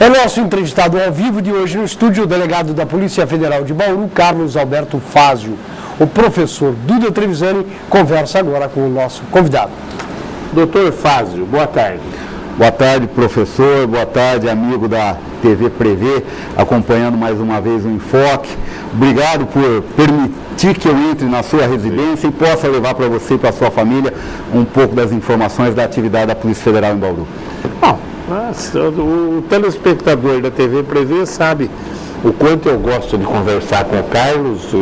É nosso entrevistado ao vivo de hoje no estúdio, o delegado da Polícia Federal de Bauru, Carlos Alberto Fazio. O professor Duda Trevisani conversa agora com o nosso convidado. Doutor Fazio, boa tarde. Boa tarde, professor. Boa tarde, amigo da TV Prevê, acompanhando mais uma vez o Enfoque. Obrigado por permitir que eu entre na sua residência e possa levar para você e para a sua família um pouco das informações da atividade da Polícia Federal em Bauru. Bom, o telespectador da TV Prevê sabe o quanto eu gosto de conversar com o Carlos,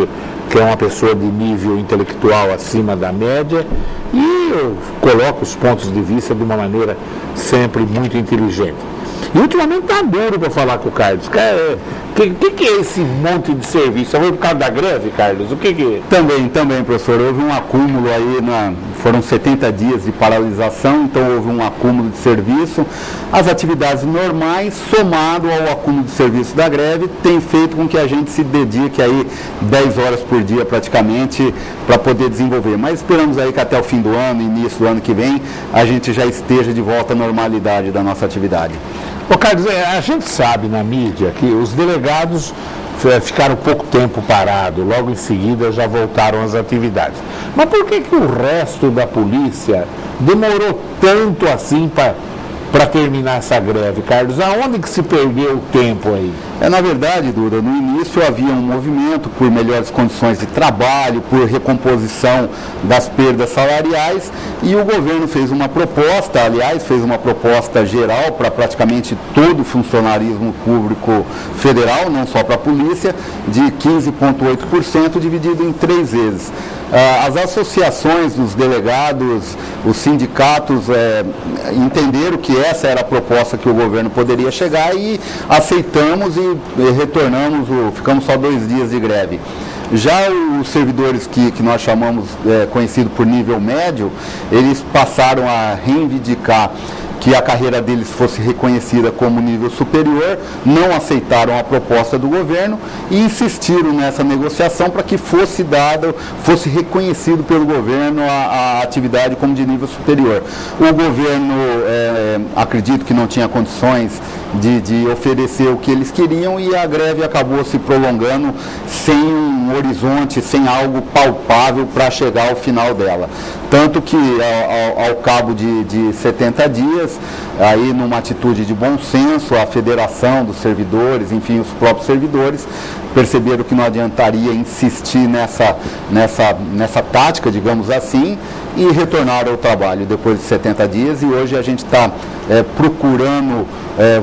que é uma pessoa de nível intelectual acima da média, e eu coloco os pontos de vista de uma maneira sempre muito inteligente. E ultimamente está duro para falar com o Carlos. O que é esse monte de serviço? Foi por causa da greve, Carlos? O que é? Também, professor. Houve um acúmulo aí, foram 70 dias de paralisação, então houve um acúmulo de serviço. As atividades normais, somado ao acúmulo de serviço da greve, tem feito com que a gente se dedique aí 10 horas por dia praticamente para poder desenvolver. Mas esperamos aí que até o fim do ano, início do ano que vem, a gente já esteja de volta à normalidade da nossa atividade. Ô Carlos, a gente sabe na mídia que os delegados ficaram pouco tempo parados, logo em seguida já voltaram às atividades. Mas por que o resto da polícia demorou tanto assim para terminar essa greve, Carlos? Aonde que se perdeu o tempo aí? Na verdade, Duda, no início havia um movimento por melhores condições de trabalho, por recomposição das perdas salariais, e o governo fez uma proposta, aliás, fez uma proposta geral para praticamente todo o funcionarismo público federal, não só para a polícia, de 15,8% dividido em 3 vezes. As associações dos delegados, os sindicatos entenderam que essa era a proposta que o governo poderia chegar e aceitamos e retornamos, ficamos só 2 dias de greve. Já os servidores que nós chamamos conhecido por nível médio, eles passaram a reivindicar que a carreira deles fosse reconhecida como nível superior, não aceitaram a proposta do governo e insistiram nessa negociação para que fosse reconhecido pelo governo a atividade como de nível superior. O governo, acredito que não tinha condições de oferecer o que eles queriam e a greve acabou se prolongando sem um horizonte, sem algo palpável para chegar ao final dela. Tanto que ao cabo de 70 dias, aí numa atitude de bom senso, a federação dos servidores, enfim, os próprios servidores, perceberam que não adiantaria insistir nessa tática, digamos assim, e retornaram ao trabalho depois de 70 dias, e hoje a gente está procurando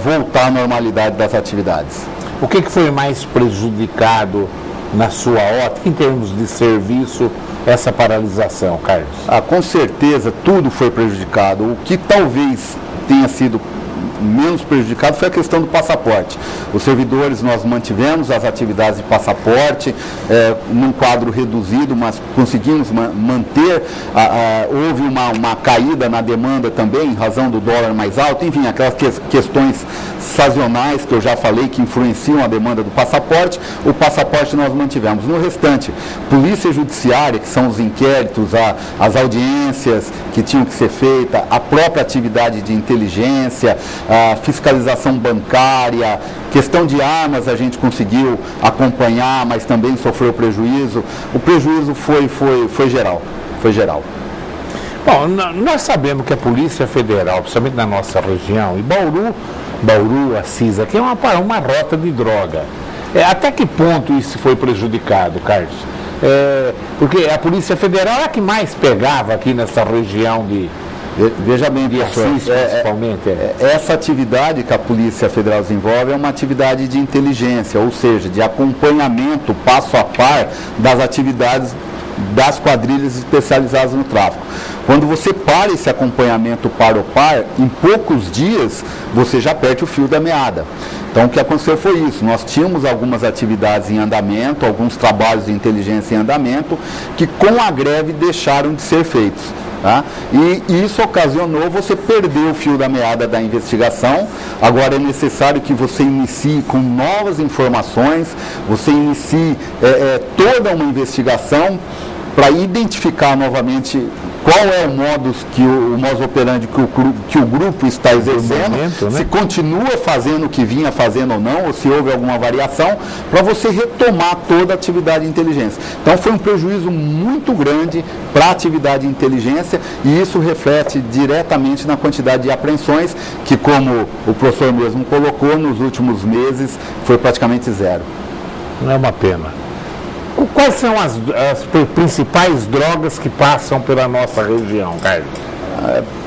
voltar à normalidade das atividades. O que foi mais prejudicado na sua ótica, em termos de serviço, essa paralisação, Carlos? Com certeza, tudo foi prejudicado. O que talvez tenha sido menos prejudicado foi a questão do passaporte. Os servidores, nós mantivemos as atividades de passaporte num quadro reduzido, mas conseguimos manter. Houve uma caída na demanda também, em razão do dólar mais alto, enfim, aquelas questões sazonais que eu já falei que influenciam a demanda do passaporte. O passaporte nós mantivemos. No restante, polícia judiciária, que são os inquéritos, as audiências que tinham que ser feitas, a própria atividade de inteligência, a fiscalização bancária, questão de armas a gente conseguiu acompanhar, mas também sofreu prejuízo. O prejuízo foi geral, Bom, nós sabemos que a Polícia Federal, principalmente na nossa região, e Bauru, Assis, aqui é uma rota de droga. Até que ponto isso foi prejudicado, Carlos? Porque a Polícia Federal é a que mais pegava aqui nessa região de... Veja bem, professor, principalmente. Essa atividade que a Polícia Federal desenvolve é uma atividade de inteligência, ou seja, de acompanhamento passo a par das atividades das quadrilhas especializadas no tráfico. Quando você para esse acompanhamento par a par, em poucos dias você já perde o fio da meada. Então o que aconteceu foi isso, nós tínhamos algumas atividades em andamento, alguns trabalhos de inteligência em andamento, que com a greve deixaram de ser feitos. Tá? E isso ocasionou você perder o fio da meada da investigação. Agora é necessário que você inicie com novas informações, você inicie toda uma investigação para identificar novamente qual é o modus operandi que o grupo está exercendo, momento, né? Se continua fazendo o que vinha fazendo ou não, ou se houve alguma variação, para você retomar toda a atividade de inteligência. Então foi um prejuízo muito grande para a atividade de inteligência e isso reflete diretamente na quantidade de apreensões, que, como o professor mesmo colocou, nos últimos meses foi praticamente zero. Não é uma pena. Quais são as principais drogas que passam pela nossa região, Carlos?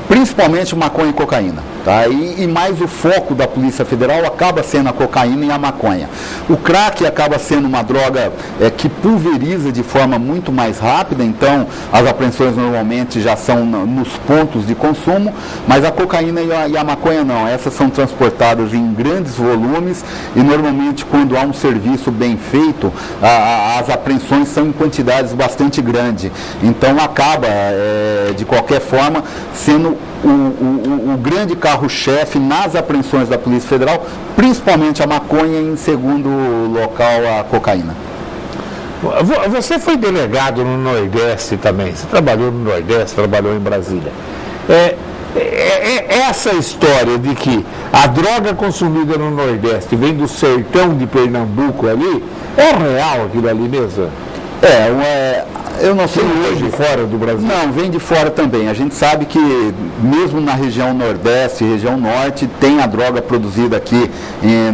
Principalmente maconha e cocaína. Tá? E mais o foco da Polícia Federal acaba sendo a cocaína e a maconha. O crack acaba sendo uma droga que pulveriza de forma muito mais rápida, então as apreensões normalmente já são nos pontos de consumo, mas a cocaína e a maconha não. Essas são transportadas em grandes volumes e normalmente quando há um serviço bem feito, as apreensões são em quantidades bastante grandes. Então acaba, de qualquer forma, sendo o grande carro-chefe nas apreensões da Polícia Federal, principalmente a maconha e, em segundo local, a cocaína. Você foi delegado no Nordeste também, você trabalhou no Nordeste, trabalhou em Brasília. Essa história de que a droga consumida no Nordeste vem do sertão de Pernambuco ali, é real aquilo ali mesmo? Eu não sei hoje fora do Brasil. Não, vem de fora também. A gente sabe que mesmo na região Nordeste, região Norte, tem a droga produzida aqui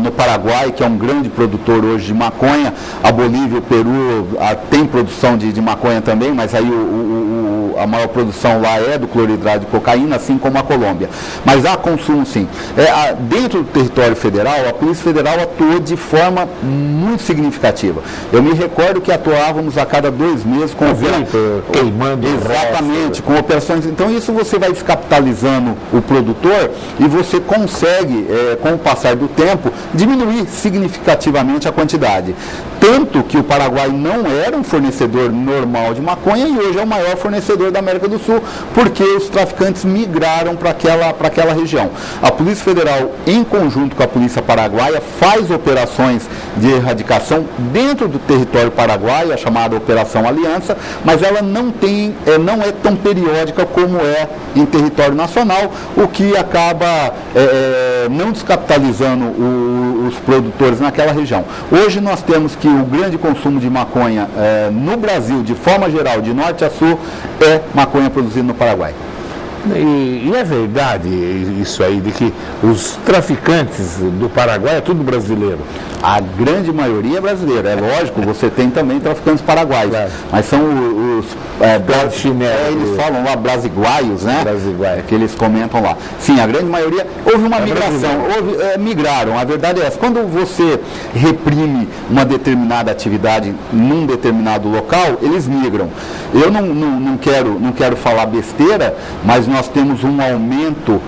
no Paraguai, que é um grande produtor hoje de maconha. A Bolívia, o Peru tem produção de maconha também, mas aí a maior produção lá é do cloridrato de cocaína, assim como a Colômbia. Mas há consumo sim. Dentro do território federal, a Polícia Federal atuou de forma muito significativa. Eu me recordo que atuávamos a cada 2 meses com queimando exatamente, com operações. Então isso você vai descapitalizando o produtor e você consegue, com o passar do tempo, diminuir significativamente a quantidade. Tanto que o Paraguai não era um fornecedor normal de maconha e hoje é o maior fornecedor da América do Sul, porque os traficantes migraram para aquela região. A Polícia Federal, em conjunto com a Polícia Paraguaia, faz operações de erradicação dentro do território paraguaio, a chamada Operação Aliança, mas ela não é tão periódica como é em território nacional, o que acaba não descapitalizando os produtores naquela região. Hoje nós temos que o grande consumo de maconha no Brasil, de forma geral, de norte a sul, é maconha produzida no Paraguai. E é verdade isso aí, de que os traficantes do Paraguai é tudo brasileiro? A grande maioria é brasileira. É lógico, você tem também traficantes paraguaios, mas são os eles falam lá brasiguaios, né? Que eles comentam lá. Sim, a grande maioria. Houve uma migração, migraram. A verdade é essa. Quando você reprime uma determinada atividade num determinado local, eles migram. Eu não quero falar besteira, mas nós temos um aumento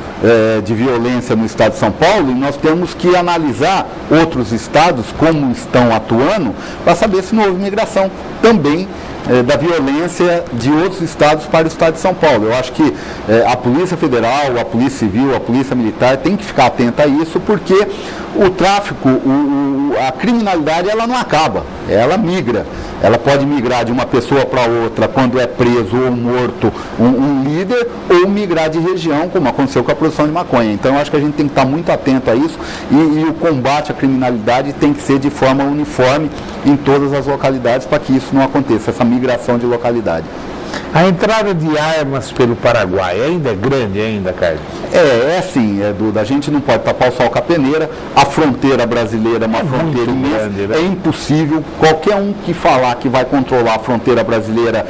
de violência no estado de São Paulo e nós temos que analisar outros estados como estão atuando para saber se não houve migração também da violência de outros estados para o estado de São Paulo. Eu acho que a Polícia Federal, a Polícia Civil, a Polícia Militar tem que ficar atenta a isso, porque o tráfico, a criminalidade, ela não acaba, ela migra. Ela pode migrar de uma pessoa para outra quando é preso ou morto um líder, ou migrar de região, como aconteceu com a produção de maconha. Então, eu acho que a gente tem que estar muito atento a isso e o combate à criminalidade tem que ser de forma uniforme em todas as localidades para que isso não aconteça, essa migração de localidade. A entrada de armas pelo Paraguai ainda é grande ainda, Carlos? Assim, Duda, a gente não pode tapar o sol com a peneira, a fronteira brasileira é uma fronteira imensa, grande, né? É impossível, qualquer um que falar que vai controlar a fronteira brasileira,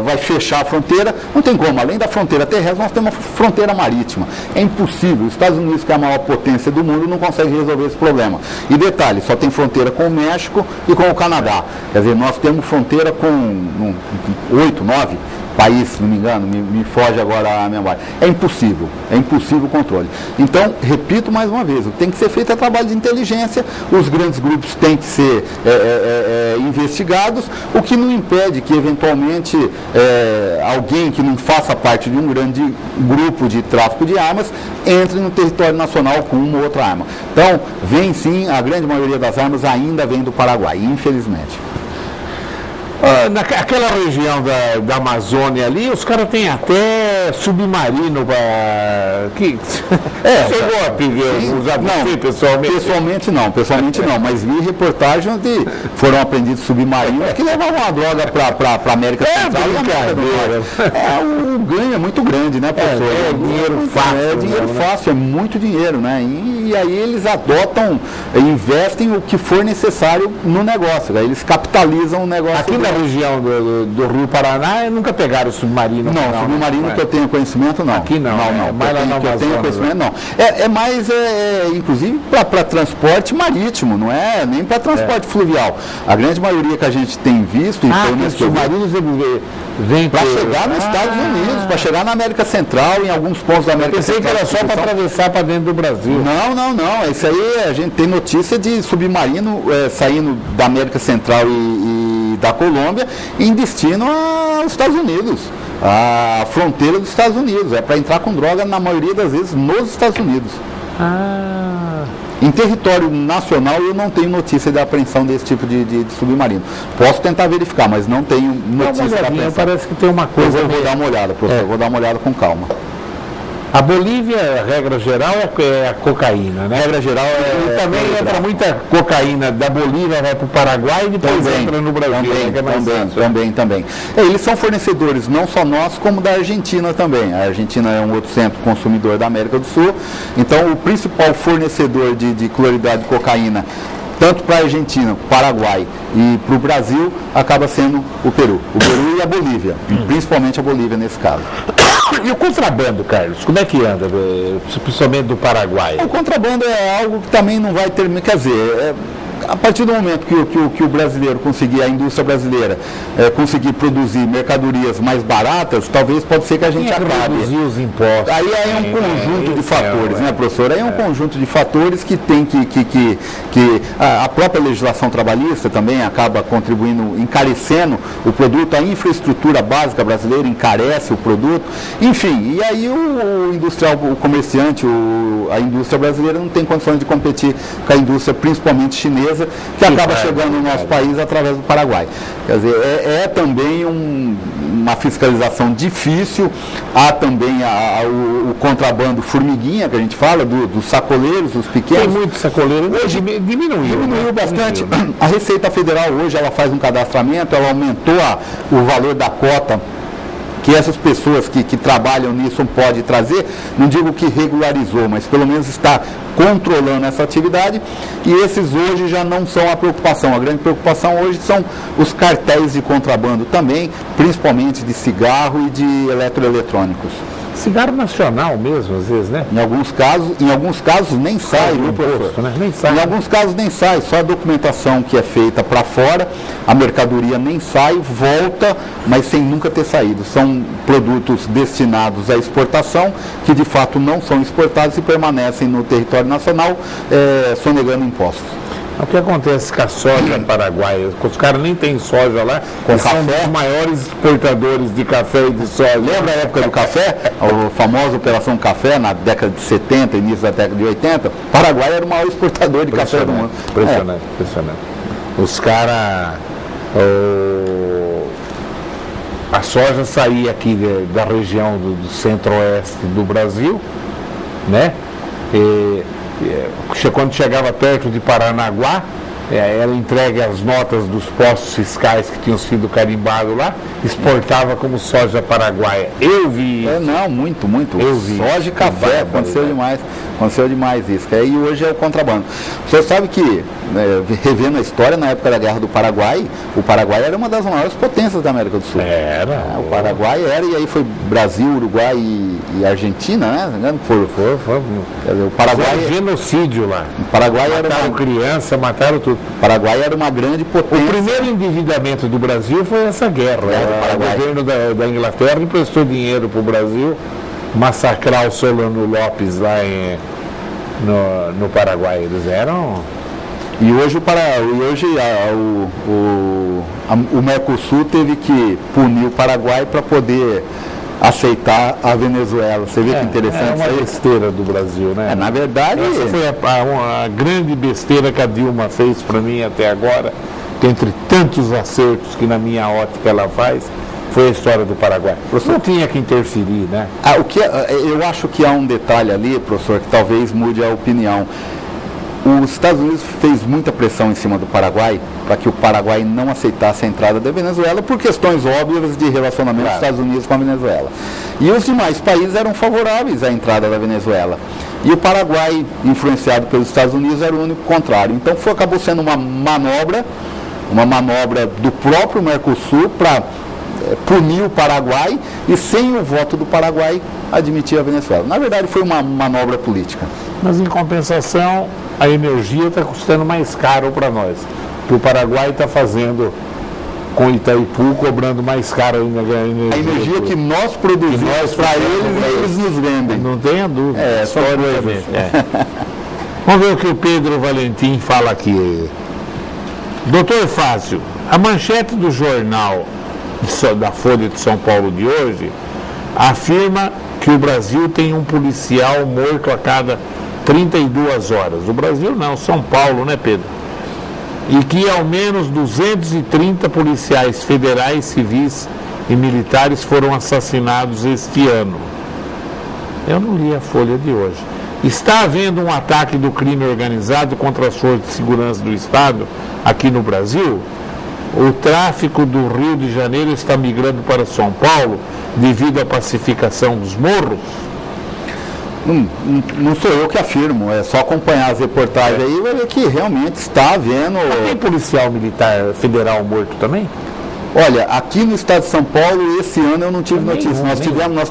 vai fechar a fronteira, não tem como, além da fronteira terrestre, nós temos uma fronteira marítima, é impossível, os Estados Unidos, que é a maior potência do mundo, não consegue resolver esse problema. E detalhe, só tem fronteira com o México e com o Canadá, quer dizer, nós temos fronteira com 8, 9 países, se não me engano, me foge agora a memória. É impossível o controle. Então, repito mais uma vez, tem que ser feito trabalho de inteligência, os grandes grupos têm que ser investigados, o que não impede que, eventualmente, alguém que não faça parte de um grande grupo de tráfico de armas entre no território nacional com uma ou outra arma. Então, vem sim, a grande maioria das armas ainda vem do Paraguai, infelizmente. Naquela região da Amazônia ali, os caras têm até submarino para... Chegou a ver os aviões pessoalmente? Pessoalmente não, mas vi reportagem onde foram apreendidos submarinos que levavam a droga para a América Central e América do Norte. O ganho é muito grande, né, professor? Dinheiro fácil. É dinheiro fácil, é muito dinheiro, né? E aí eles adotam, investem o que for necessário no negócio, aí eles capitalizam o negócio. Aqui na região do Rio Paraná, nunca pegaram submarino? Não, submarino que eu tenho conhecimento, não. Aqui não. Que eu tenho conhecimento, não. É mais, inclusive, para transporte marítimo, não é nem para transporte fluvial. A grande maioria que a gente tem visto, os submarinos vêm para chegar nos Estados Unidos, para chegar na América Central, em alguns pontos da América Central. Eu pensei que era só para atravessar para dentro do Brasil. Não. Isso aí a gente tem notícia de submarino saindo da América Central e da Colômbia em destino aos Estados Unidos, a fronteira dos Estados Unidos. É para entrar com droga, na maioria das vezes, nos Estados Unidos. Em território nacional eu não tenho notícia da apreensão desse tipo de submarino. Posso tentar verificar, mas não tenho notícia da apreensão. Parece que tem uma coisa. Eu vou dar uma olhada, professor. Vou dar uma olhada com calma. A Bolívia, a regra geral, é a cocaína, né? Regra geral e também entra muita cocaína da Bolívia, vai para o Paraguai e depois entra no Brasil. Também. Eles são fornecedores não só nossos, como da Argentina também. A Argentina é um outro centro consumidor da América do Sul. Então, o principal fornecedor de cloridade de cocaína, tanto para a Argentina, Paraguai e para o Brasil, acaba sendo o Peru. O Peru e a Bolívia, principalmente a Bolívia nesse caso. E o contrabando, Carlos, como é que anda, principalmente do Paraguai? O contrabando é algo que também não vai ter, quer dizer, a partir do momento que o brasileiro conseguir, a indústria brasileira conseguir produzir mercadorias mais baratas, talvez pode ser que a gente acabe. Reduzir os impostos. Aí é um conjunto de fatores, né, professor? Aí é um conjunto de fatores que tem que a própria legislação trabalhista também acaba contribuindo, encarecendo o produto, a infraestrutura básica brasileira encarece o produto, enfim, e aí o industrial, o comerciante, a indústria brasileira não tem condições de competir com a indústria, principalmente chinesa, que acaba chegando no nosso país através do Paraguai. Quer dizer, é também uma fiscalização difícil, há também o contrabando formiguinha, que a gente fala, dos sacoleiros, os pequenos. Tem muito sacoleiro, hoje diminuiu bastante. A Receita Federal hoje ela faz um cadastramento, ela aumentou o valor da cota que essas pessoas que trabalham nisso podem trazer, não digo que regularizou, mas pelo menos está controlando essa atividade, e esses hoje já não são a preocupação. A grande preocupação hoje são os cartéis de contrabando também, principalmente de cigarro e de eletroeletrônicos. Cigarro nacional mesmo, às vezes, né? Em alguns casos nem sai, viu, professor? Né? Nem sai. Em alguns casos nem sai, só a documentação que é feita para fora, a mercadoria nem sai, volta, mas sem nunca ter saído. São produtos destinados à exportação, que de fato não são exportados e permanecem no território nacional, sonegando impostos. O que acontece com a soja paraguaia? Os caras nem têm soja lá, são os maiores exportadores de café e de soja. Lembra a época do café? A famosa Operação Café, na década de 70, início da década de 80? O Paraguai era o maior exportador de café do mundo. Impressionante. Os caras... A soja saía aqui da região do centro-oeste do Brasil, né? Quando chegava perto de Paranaguá, ela entrega as notas dos postos fiscais que tinham sido carimbados lá, exportava como soja paraguaia. Eu vi isso. Não, muito. Eu vi. Soja e café, aconteceu demais isso. E hoje é o contrabando. O senhor sabe que, revendo a história, na época da Guerra do Paraguai, o Paraguai era uma das maiores potências da América do Sul. Era. O Paraguai era, e aí foi Brasil, Uruguai e Argentina, né? Foi. O Paraguai... Foi genocídio lá. O Paraguai mataram criança, mataram tudo. O Paraguai era uma grande potência. O primeiro endividamento do Brasil foi essa guerra. O governo da Inglaterra emprestou dinheiro para o Brasil massacrar o Solano Lopes lá no Paraguai. Eles eram... E hoje, o Mercosul teve que punir o Paraguai para poder aceitar a Venezuela. Você vê que interessante. É uma besteira do Brasil, né? Na verdade... Essa foi a grande besteira que a Dilma fez para mim até agora. que entre tantos acertos que na minha ótica ela faz, foi a história do Paraguai. Professor, não tinha que interferir, né? Eu acho que há um detalhe ali, professor, que talvez mude a opinião. Os Estados Unidos fez muita pressão em cima do Paraguai para que o Paraguai não aceitasse a entrada da Venezuela por questões óbvias de relacionamento dos Estados Unidos com a Venezuela. E os demais países eram favoráveis à entrada da Venezuela. E o Paraguai, influenciado pelos Estados Unidos, era o único contrário. Então acabou sendo uma manobra do próprio Mercosul para punir o Paraguai e, sem o voto do Paraguai, admitir a Venezuela. Na verdade, foi uma manobra política. Mas, em compensação, a energia está custando mais caro para nós. Que o Paraguai está fazendo com Itaipu, cobrando mais caro ainda a energia. A energia que nós produzimos para eles e eles nos vendem. Não tenha dúvida. Só o evento. Vamos ver o que o Pedro Valentim fala aqui. Doutor Fácio, a manchete do jornal da Folha de São Paulo de hoje afirma que o Brasil tem um policial morto a cada 32 horas. O Brasil não, São Paulo, né, Pedro? E que ao menos 230 policiais federais, civis e militares foram assassinados este ano. Eu não li a Folha de hoje. Está havendo um ataque do crime organizado contra as forças de segurança do Estado aqui no Brasil? O tráfico do Rio de Janeiro está migrando para São Paulo devido à pacificação dos morros? Não sou eu que afirmo, é só acompanhar as reportagens aí e ver que realmente está havendo... Tem policial militar federal morto também? Olha, aqui no estado de São Paulo, esse ano eu não tive notícia. Nós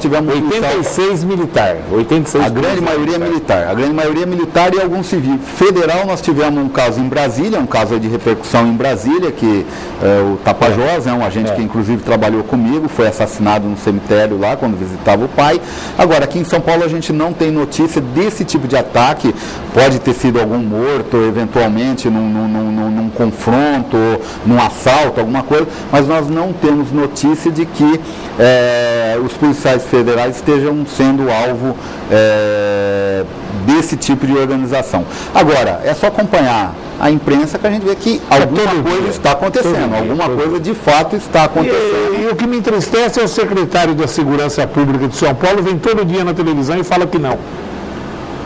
tivemos 86 militar. 86 a grande maioria militar. A grande maioria militar e algum civil. Federal, nós tivemos um caso em Brasília, um caso de repercussão em Brasília, que o Tapajós, um agente que inclusive trabalhou comigo, foi assassinado no cemitério lá quando visitava o pai. Agora, aqui em São Paulo a gente não tem notícia desse tipo de ataque. Pode ter sido algum morto, eventualmente num confronto, num assalto, alguma coisa, mas nós não temos notícia de que os policiais federais estejam sendo alvo desse tipo de organização. Agora, é só acompanhar a imprensa que a gente vê que alguma coisa está acontecendo, alguma coisa de fato está acontecendo. E o que me entristece é o secretário da Segurança Pública de São Paulo, vem todo dia na televisão e fala que não.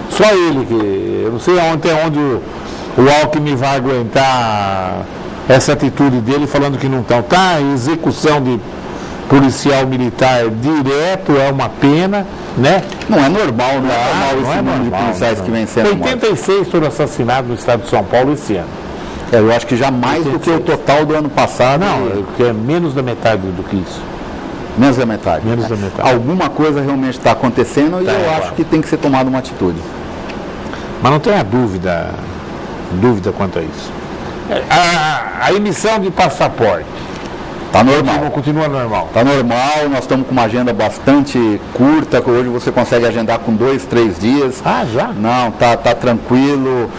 Só ele, que eu não sei até onde o Alckmin vai aguentar essa atitude dele falando que não estão. Tá, execução de policial militar direto é uma pena, né? Não é normal, não é normal esse número de policiais que vem sendo 86 foram assassinados no estado de São Paulo esse ano. Eu acho que já mais do que o total do ano passado. Não, que é menos da metade do que isso. Menos da metade. Menos da metade. Alguma coisa realmente está acontecendo e eu acho que tem que ser tomada uma atitude. Mas não tenha dúvida quanto a isso. A emissão de passaporte está normal. Continua normal. Está normal, nós estamos com uma agenda bastante curta, que hoje você consegue agendar com 2, 3 dias. Ah, já? Não, tá tranquilo.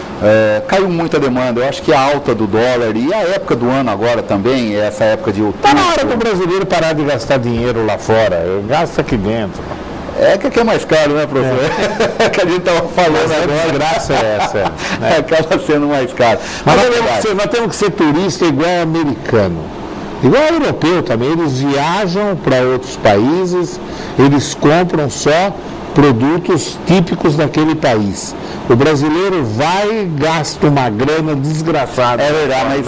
Caiu muita demanda. Eu acho que a alta do dólar e a época do ano agora também, essa época de outubro. Está na hora do brasileiro parar de gastar dinheiro lá fora. Gasta aqui dentro. É que aqui é mais caro, né, professor? É que a gente estava falando agora. A graça é essa. Né? Acaba sendo mais caro. Mas nós temos que ser turista igual americano. Igual europeu também. Eles viajam para outros países, eles compram só produtos típicos daquele país. O brasileiro vai e gasta uma grana desgraçada. É verdade, mas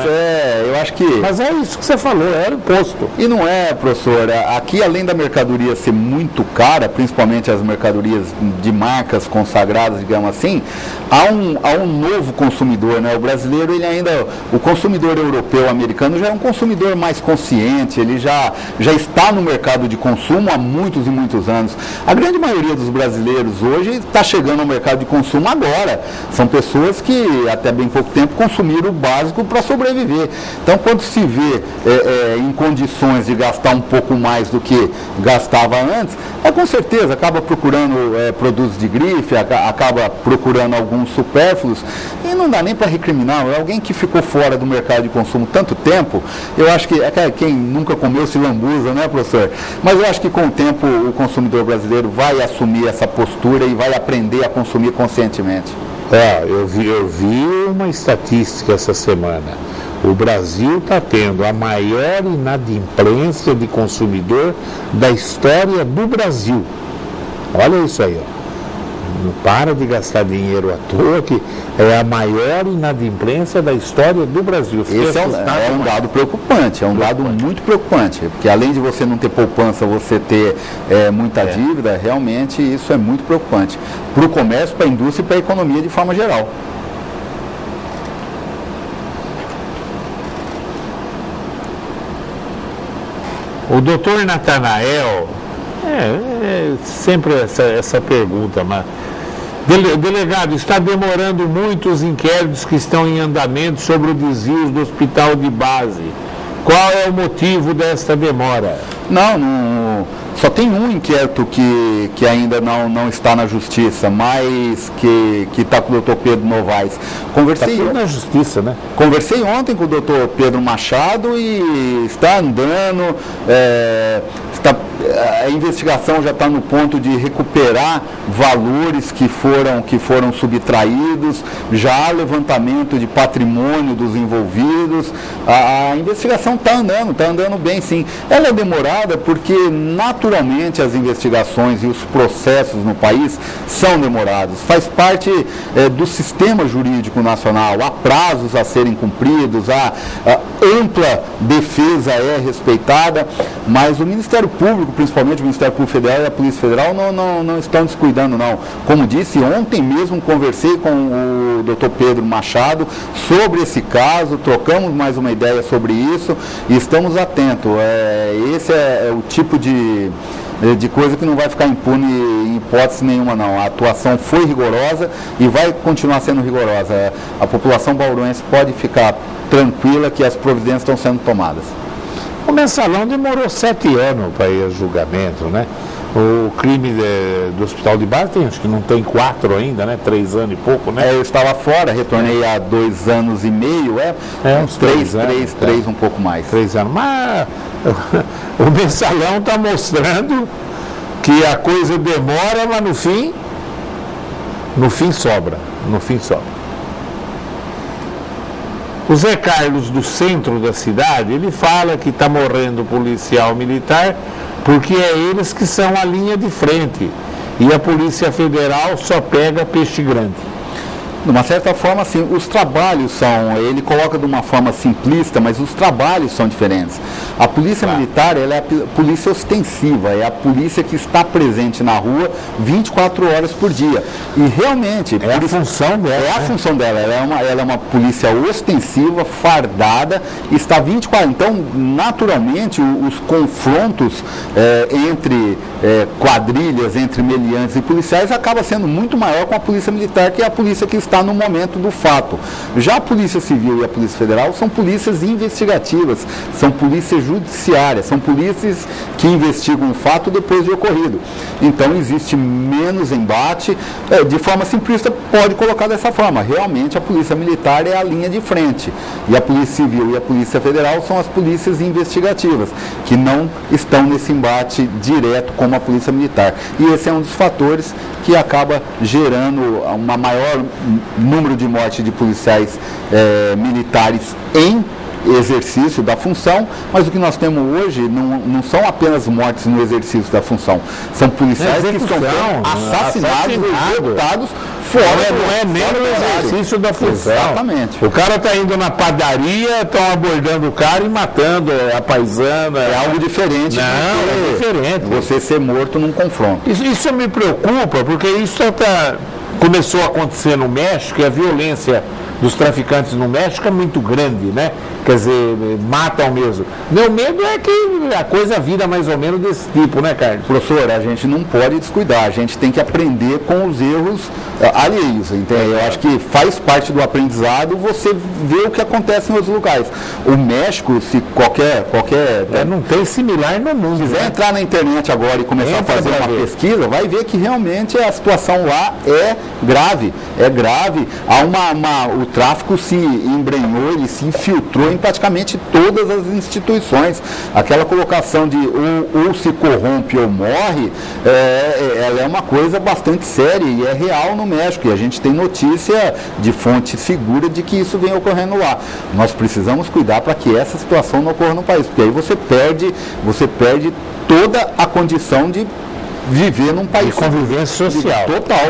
eu acho que... Mas é isso que você falou, é imposto. E não é, professor, aqui além da mercadoria ser muito cara, principalmente as mercadorias de marcas consagradas, digamos assim, há um novo consumidor, né? O brasileiro, o consumidor europeu, americano, já é um consumidor mais consciente, ele já está no mercado de consumo há muitos e muitos anos. A grande maioria dos brasileiros hoje está chegando ao mercado de consumo agora. São pessoas que até bem pouco tempo consumiram o básico para sobreviver. Então, quando se vê em condições de gastar um pouco mais do que gastava antes, com certeza acaba procurando produtos de grife, acaba procurando alguns supérfluos e não dá nem para recriminar. Alguém que ficou fora do mercado de consumo tanto tempo, eu acho que quem nunca comeu se lambuza, né, professor? Mas eu acho que com o tempo o consumidor brasileiro vai assumir essa postura e vai aprender a consumir conscientemente. Eu vi uma estatística essa semana. O Brasil está tendo a maior inadimplência de consumidor da história do Brasil. Olha isso aí, ó. Não para de gastar dinheiro à toa, que é a maior inadimplência da história do Brasil. Esse é um dado preocupante, é um dado muito preocupante, porque além de você não ter poupança, você ter muita dívida, realmente isso é muito preocupante para o comércio, para a indústria e para a economia de forma geral. O doutor Natanael, sempre essa pergunta, mas delegado, está demorando muito os inquéritos que estão em andamento sobre o desvio do hospital de base. Qual é o motivo desta demora? Não, só tem um inquérito que ainda não está na justiça, mas que está com o doutor Pedro Novaes. Está tudo na justiça, né? Conversei ontem com o doutor Pedro Machado e está andando, a investigação já está no ponto de recuperar valores que foram subtraídos, já há levantamento de patrimônio dos envolvidos, a investigação está andando bem sim. Ela é demorada porque naturalmente as investigações e os processos no país são demorados, faz parte do sistema jurídico nacional, há prazos a serem cumpridos, a ampla defesa é respeitada, mas o Ministério Público, principalmente o Ministério Público Federal e a Polícia Federal não estão descuidando não. Como disse, ontem mesmo conversei com o doutor Pedro Machado sobre esse caso, trocamos mais uma ideia sobre isso e estamos atentos. Esse é o tipo de coisa que não vai ficar impune em hipótese nenhuma não. A atuação foi rigorosa e vai continuar sendo rigorosa. A população bauruense pode ficar tranquila que as providências estão sendo tomadas. O mensalão demorou 7 anos para ir a julgamento, né? O crime do hospital de base acho que não tem 4 ainda, né? 3 anos e pouco, né? Eu estava fora, retornei há 2 anos e meio, uns 3 anos. 3, um pouco mais. 3 anos, mas o mensalão está mostrando que a coisa demora, mas no fim sobra. O Zé Carlos, do centro da cidade, ele fala que está morrendo policial militar porque é eles que são a linha de frente e a Polícia Federal só pega peixe grande. De uma certa forma, assim, os trabalhos ele coloca de uma forma simplista, mas os trabalhos são diferentes. A polícia militar, ela é a polícia ostensiva, é a polícia que está presente na rua 24 horas por dia. E realmente... É a função dela. É a função dela, ela é uma polícia ostensiva, fardada, está 24... Então, naturalmente, os confrontos entre quadrilhas, entre meliantes e policiais, acaba sendo muito maior com a polícia militar, que é a polícia que está no momento do fato. Já a Polícia Civil e a Polícia Federal são polícias investigativas, são polícias judiciárias, são polícias que investigam o fato depois de ocorrido. Então existe menos embate, de forma simplista pode colocar dessa forma. Realmente a Polícia Militar é a linha de frente e a Polícia Civil e a Polícia Federal são as polícias investigativas, que não estão nesse embate direto como a Polícia Militar. E esse é um dos fatores que acaba gerando uma maior número de mortes de policiais militares em exercício da função, mas o que nós temos hoje não são apenas mortes no exercício da função, são policiais que estão assassinados e executados fora. Não é nem no exercício da função. Exatamente. O cara está indo na padaria, estão abordando o cara e matando a paisana. É algo diferente. Não, é diferente. Você ser morto num confronto. Isso me preocupa, porque isso começou a acontecer no México, e a violência dos traficantes no México é muito grande, né? Quer dizer, matam mesmo. Meu medo é que a coisa vira mais ou menos desse tipo, né, Carlos? Professor, a gente não pode descuidar, a gente tem que aprender com os erros alheios, entende? Eu acho que faz parte do aprendizado você ver o que acontece em outros lugares. O México, se qualquer não tem similar no mundo. Se quiser entrar na internet agora e começar a fazer uma pesquisa, vai ver que realmente a situação lá é grave. Há o tráfico se embrenhou, ele se infiltrou em praticamente todas as instituições. Aquela colocação de ou se corrompe ou morre, ela é uma coisa bastante séria e é real no México. E a gente tem notícia de fonte segura de que isso vem ocorrendo lá. Nós precisamos cuidar para que essa situação não ocorra no país, porque aí você perde toda a condição de viver num país. De convivência social.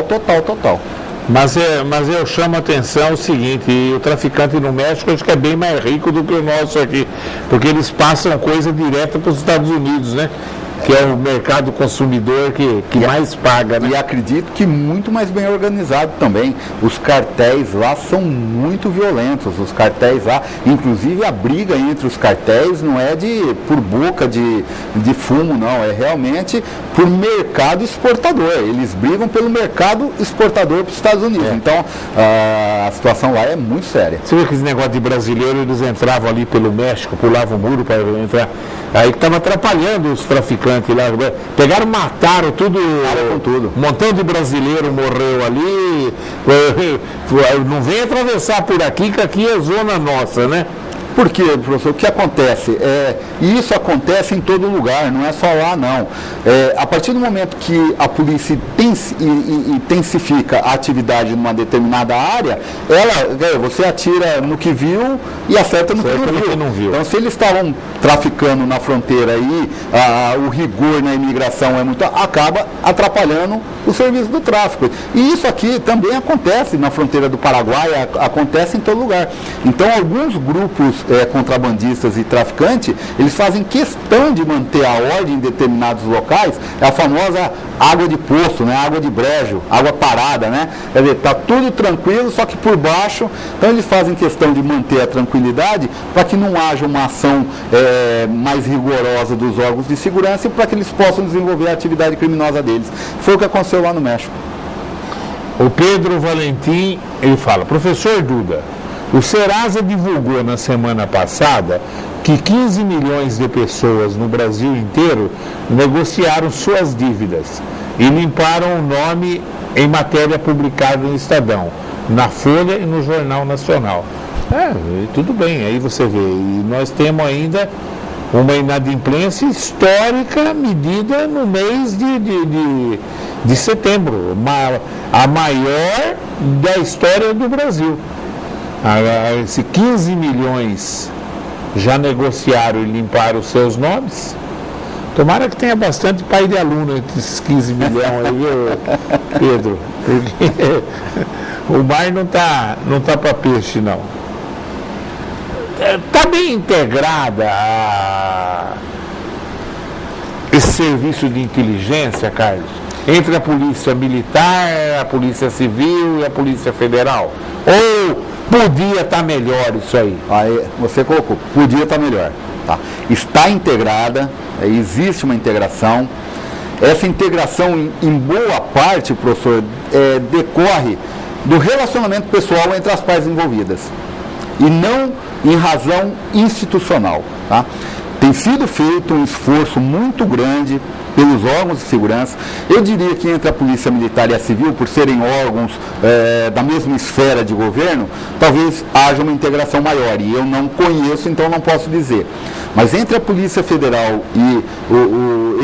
Total. Mas eu chamo a atenção o seguinte, o traficante no México acho que é bem mais rico do que o nosso aqui, porque eles passam coisa direta para os Estados Unidos, né? Que é o mercado consumidor que mais paga, né? E acredito que muito mais bem organizado também. Os cartéis lá são muito violentos. Os cartéis lá, inclusive a briga entre os cartéis não é por boca de fumo, não. É realmente por mercado exportador. Eles brigam pelo mercado exportador para os Estados Unidos. Então, a situação lá é muito séria. Você vê que esse negócio de brasileiro, eles entravam ali pelo México, pulavam o muro para entrar. Aí que estava atrapalhando os traficantes lá. Pegaram, mataram tudo. Um montão de brasileiro morreu ali. Não vem atravessar por aqui, que aqui é zona nossa, né? Por quê, professor? O que acontece? E isso acontece em todo lugar, não é só lá, não. A partir do momento que a polícia intensifica a atividade numa determinada área, você atira no que viu e acerta no que não viu. Então, se eles estavam traficando na fronteira e o rigor na imigração é muito, acaba atrapalhando o serviço do tráfico. E isso aqui também acontece na fronteira do Paraguai, acontece em todo lugar. Então, alguns grupos contrabandistas e traficantes, eles fazem questão de manter a ordem em determinados locais, é a famosa água de poço, né? Água de brejo, água parada, né? Quer dizer, está tudo tranquilo, só que por baixo, então eles fazem questão de manter a tranquilidade para que não haja uma ação mais rigorosa dos órgãos de segurança e para que eles possam desenvolver a atividade criminosa deles. Foi o que aconteceu lá no México. O Pedro Valentim, ele fala, professor Duda, o Serasa divulgou na semana passada que 15 milhões de pessoas no Brasil inteiro negociaram suas dívidas e limparam o nome em matéria publicada no Estadão, na Folha e no Jornal Nacional. Tudo bem, aí você vê. E nós temos ainda uma inadimplência histórica medida no mês de setembro, a maior da história do Brasil. Esse 15 milhões já negociaram e limparam os seus nomes. Tomara que tenha bastante pai de aluno entre esses 15 milhões aí, viu, Pedro? Porque o mar não tá para peixe, não. Está bem integrada esse serviço de inteligência, Carlos, entre a Polícia Militar, a Polícia Civil e a Polícia Federal? Ou podia estar melhor isso aí? Aí você colocou, podia estar melhor. Tá. Está integrada, existe uma integração. Essa integração, em boa parte, professor, decorre do relacionamento pessoal entre as partes envolvidas e não em razão institucional. Tá? Tem sido feito um esforço muito grande pelos órgãos de segurança. Eu diria que entre a Polícia Militar e a Civil, por serem órgãos da mesma esfera de governo, talvez haja uma integração maior. E eu não conheço, então não posso dizer. Mas entre a Polícia Federal e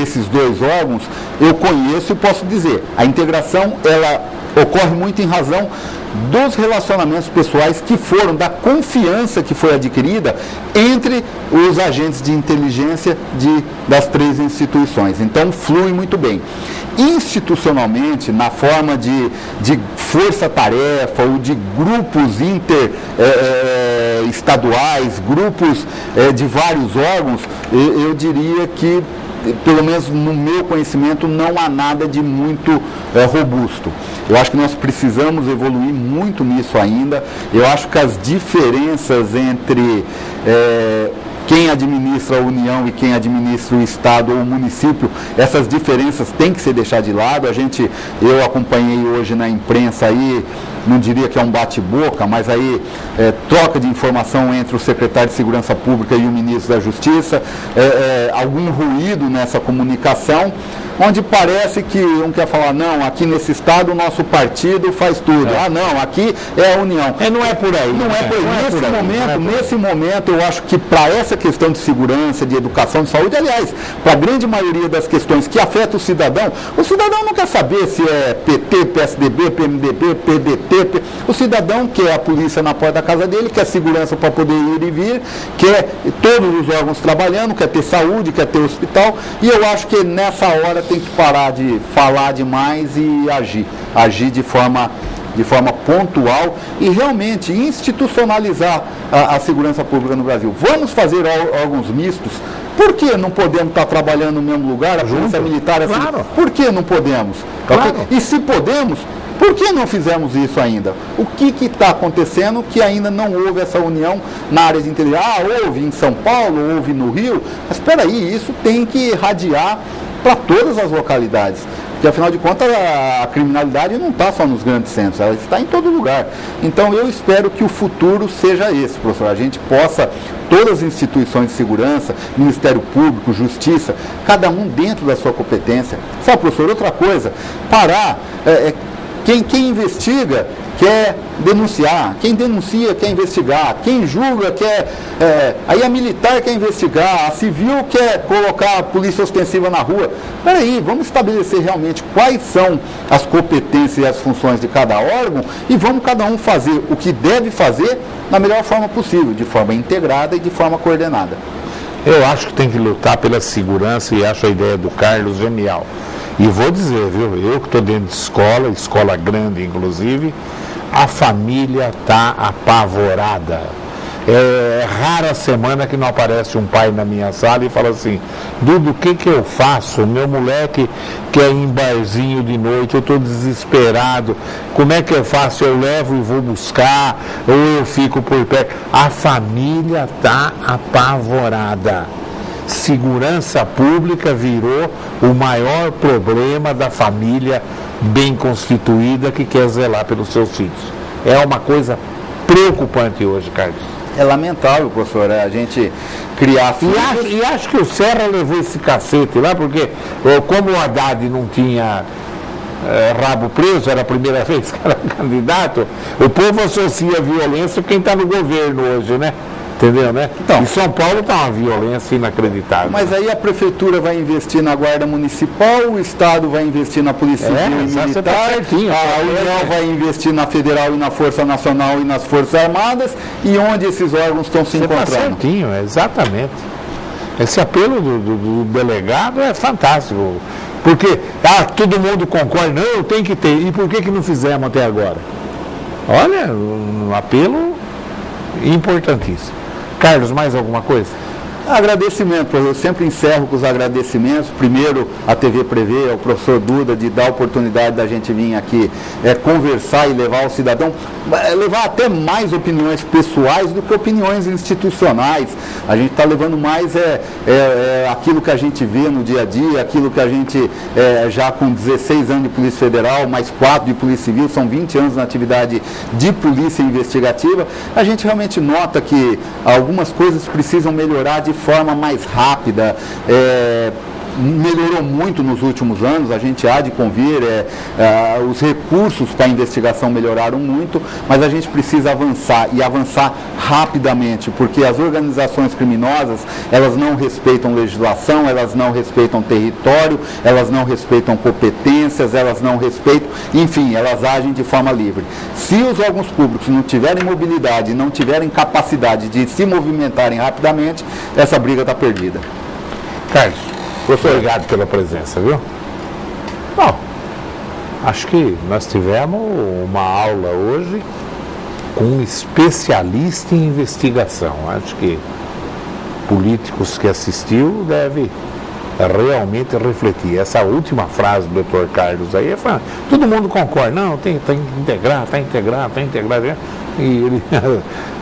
esses dois órgãos, eu conheço e posso dizer. A integração, ela ocorre muito em razão dos relacionamentos pessoais que foram, da confiança que foi adquirida entre os agentes de inteligência das três instituições. Então, flui muito bem. Institucionalmente, na forma de força-tarefa ou de grupos interestaduais, grupos de vários órgãos, eu diria que, pelo menos no meu conhecimento, não há nada de muito robusto. Eu acho que nós precisamos evoluir muito nisso ainda. Eu acho que as diferenças entre quem administra a União e quem administra o Estado ou o município, essas diferenças têm que ser deixadas de lado. Eu acompanhei hoje na imprensa aí não diria que é um bate-boca, mas aí troca de informação entre o secretário de Segurança Pública e o ministro da Justiça, algum ruído nessa comunicação, onde parece que um quer falar, não, aqui nesse estado o nosso partido faz tudo. Ah, não, aqui é a União. Não é por aí. Não é por aí. Nesse momento, eu acho que para essa questão de segurança, de educação, de saúde, aliás, para a grande maioria das questões que afetam o cidadão não quer saber se é PT, PSDB, PMDB, PDT. O cidadão quer a polícia na porta da casa dele, quer segurança para poder ir e vir, quer todos os órgãos trabalhando, quer ter saúde, quer ter hospital. E eu acho que nessa hora tem que parar de falar demais e agir de forma pontual e realmente institucionalizar a segurança pública no Brasil. Vamos fazer órgãos mistos. Por que não podemos estar trabalhando no mesmo lugar, a polícia militar? Claro. Por que não podemos? Claro. Okay? E se podemos, por que não fizemos isso ainda? O que está acontecendo que ainda não houve essa união na área de inteligência? Houve em São Paulo, houve no Rio, mas espera aí, isso tem que irradiar para todas as localidades. Porque, afinal de contas, a criminalidade não está só nos grandes centros, ela está em todo lugar. Então, eu espero que o futuro seja esse, professor. A gente possa, todas as instituições de segurança, Ministério Público, Justiça, cada um dentro da sua competência. Sabe, professor, outra coisa, parar, quem investiga quer denunciar, quem denuncia quer investigar, quem julga quer... aí a militar quer investigar, a civil quer colocar a polícia ostensiva na rua. Peraí, vamos estabelecer realmente quais são as competências e as funções de cada órgão e vamos cada um fazer o que deve fazer da melhor forma possível, de forma integrada e de forma coordenada. Eu acho que tem que lutar pela segurança e acho a ideia do Carlos genial. E vou dizer, viu, eu que estou dentro de escola grande inclusive, a família está apavorada. É rara a semana que não aparece um pai na minha sala e fala assim, Dudu, o que eu faço? Meu moleque quer ir em barzinho de noite, eu estou desesperado, como é que eu faço? Eu levo e vou buscar, ou eu fico por perto? A família está apavorada. Segurança pública virou o maior problema da família bem constituída que quer zelar pelos seus filhos. É uma coisa preocupante hoje, Carlos. É lamentável, professor, a gente criar filhos... E acho que o Serra levou esse cacete lá, porque como o Haddad não tinha rabo preso, era a primeira vez que era candidato, o povo associa a violência com quem está no governo hoje, né? Entendeu, né? Então, em São Paulo está uma violência inacreditável. Mas aí a prefeitura vai investir na guarda municipal, o Estado vai investir na polícia civil e militar, a União vai investir na federal e na Força Nacional e nas Forças Armadas, e onde esses órgãos estão se encontrando. Está certinho, exatamente. Esse apelo do delegado é fantástico, porque todo mundo concorda, não, tem que ter, e por que não fizemos até agora? Olha, um apelo importantíssimo. Carlos, mais alguma coisa? Agradecimento, eu sempre encerro com os agradecimentos. Primeiro, a TV Prevê, ao professor Duda, de dar a oportunidade da gente vir aqui conversar e levar ao cidadão, levar até mais opiniões pessoais do que opiniões institucionais. A gente está levando mais aquilo que a gente vê no dia a dia, aquilo que a gente, já com 16 anos de Polícia Federal, mais 4 de Polícia Civil, são 20 anos na atividade de polícia investigativa, a gente realmente nota que algumas coisas precisam melhorar de forma mais rápida, melhorou muito nos últimos anos, a gente há de convir, os recursos para a investigação melhoraram muito, mas a gente precisa avançar e avançar rapidamente, porque as organizações criminosas, elas não respeitam legislação, elas não respeitam território, elas não respeitam competências, elas não respeitam, enfim, elas agem de forma livre. Se os órgãos públicos não tiverem mobilidade, não tiverem capacidade de se movimentarem rapidamente, essa briga está perdida. Carlos, professor, obrigado pela presença, viu? Bom, acho que nós tivemos uma aula hoje com um especialista em investigação. Acho que políticos que assistiu devem realmente refletir. Essa última frase do Dr. Carlos aí, todo mundo concorda, não, tem que integrar, tem que integrar. E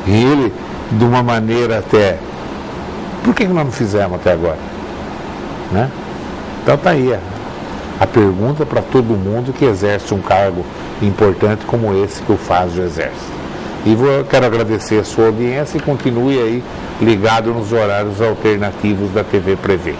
ele, de uma maneira até, por que nós não fizemos até agora? Né? Então tá aí a pergunta para todo mundo que exerce um cargo importante como esse que o Fazio exerce. E quero agradecer a sua audiência e continue aí ligado nos horários alternativos da TV Prevê.